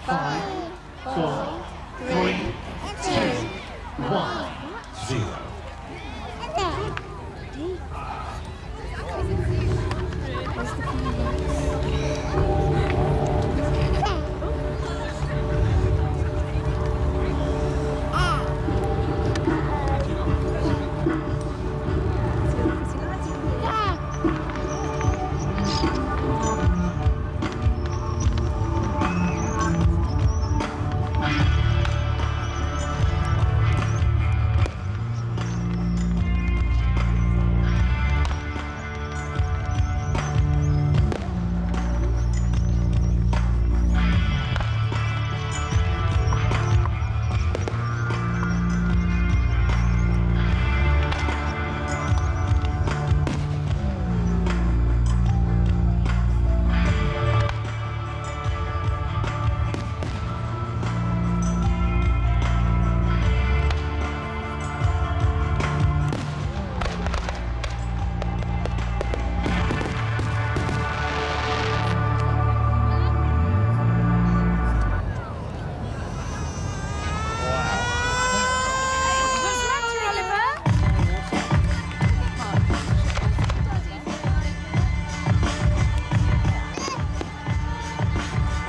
5, 4, 3, 2, 1, 0.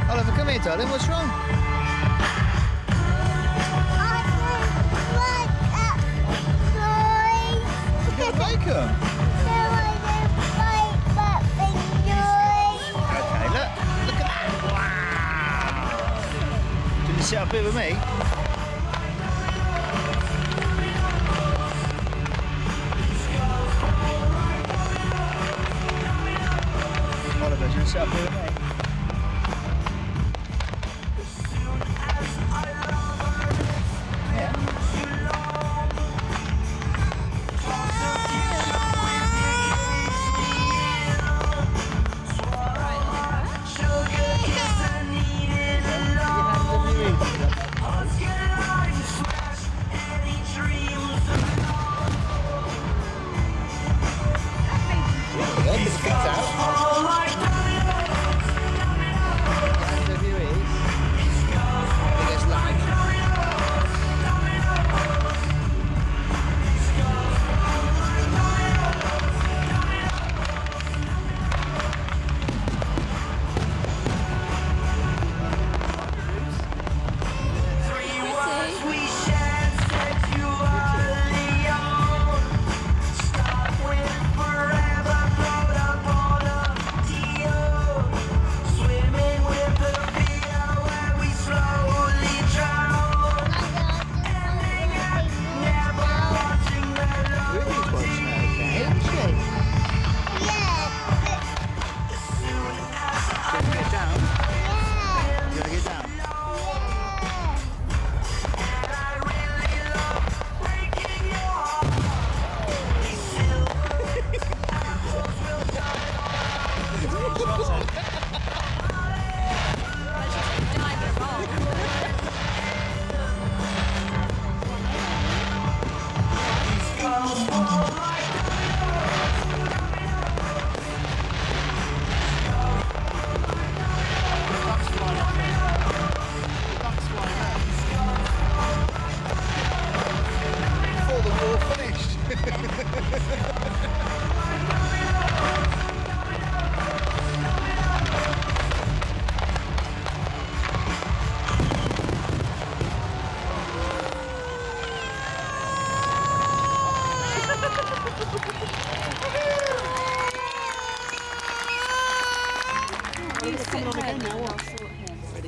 Oliver, come here, darling. What's wrong? You got to make them. Okay, look at that. Wow. Do you want to sit up here with me? Oliver, do you want to sit up here with me?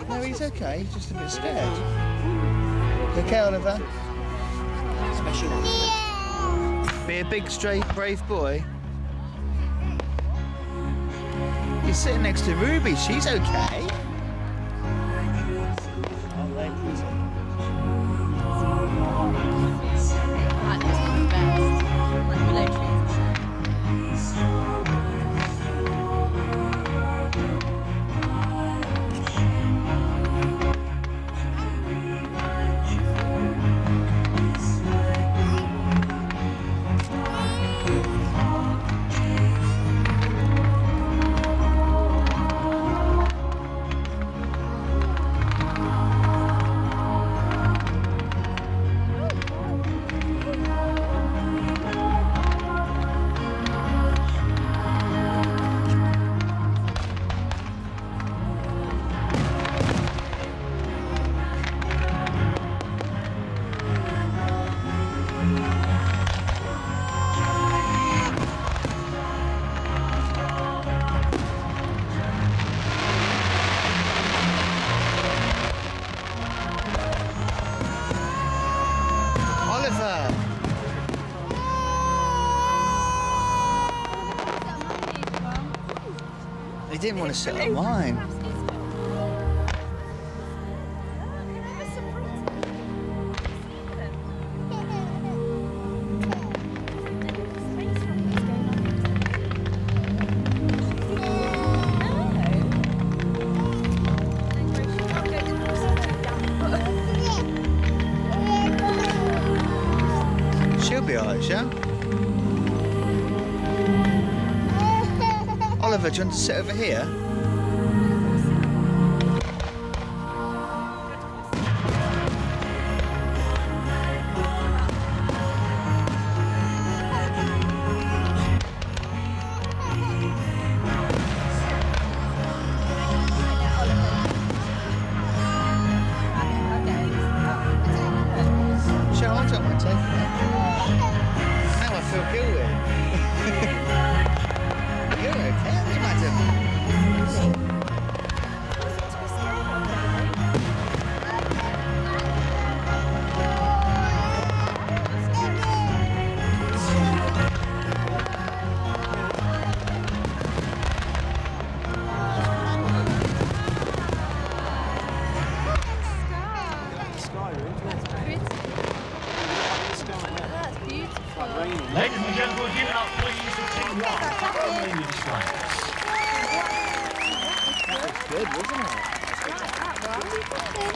No, he's okay. He's just a bit scared. Okay, Oliver? Special. Be a big, straight, brave boy. He's sitting next to Ruby. She's okay. didn't want to sit on mine. She'll be alright, shall? Oliver, do you want to sit over here? Shall I? Don't mind taking it. Now I feel guilty. You're okay, madam. Ladies and gentlemen, give it up please for Team 1. That was good, wasn't it?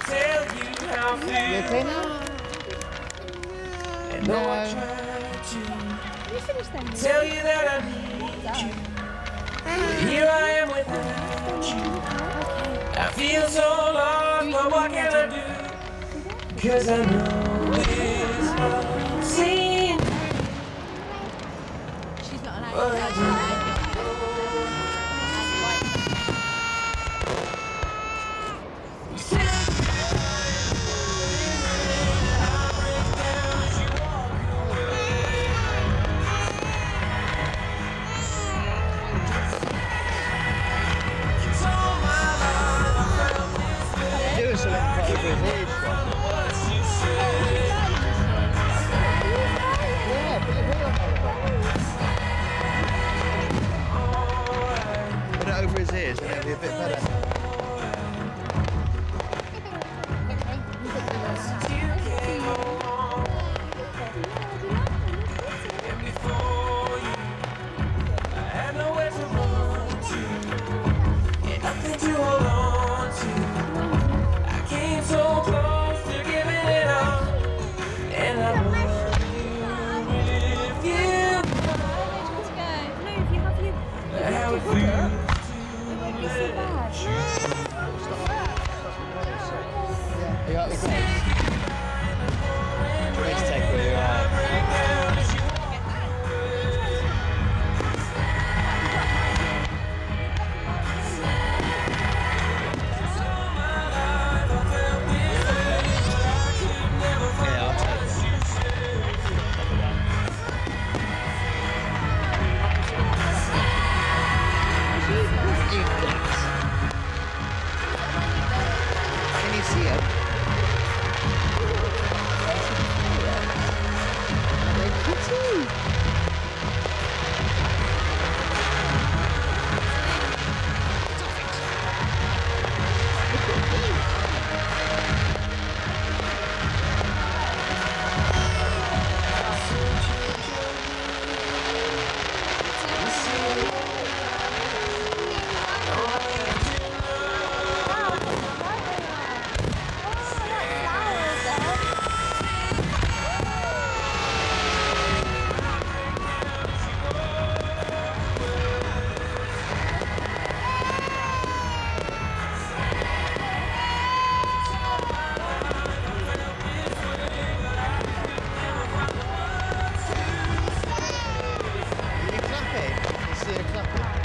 Tell you how I feel. You okay now? And though I try to tell you that I need you, but here I am without you. I feel so lost, but what can I do? 'Cause I know it's not seen. She's not allowed But I do. Do something over his head. Yeah, put your hood on, Oliver. Put it over his ears and it'll be a bit better. You got the grace. Grace take where you are. Yeah, I'll take it. Can you see it? Can you clap it? Can you see her clapping?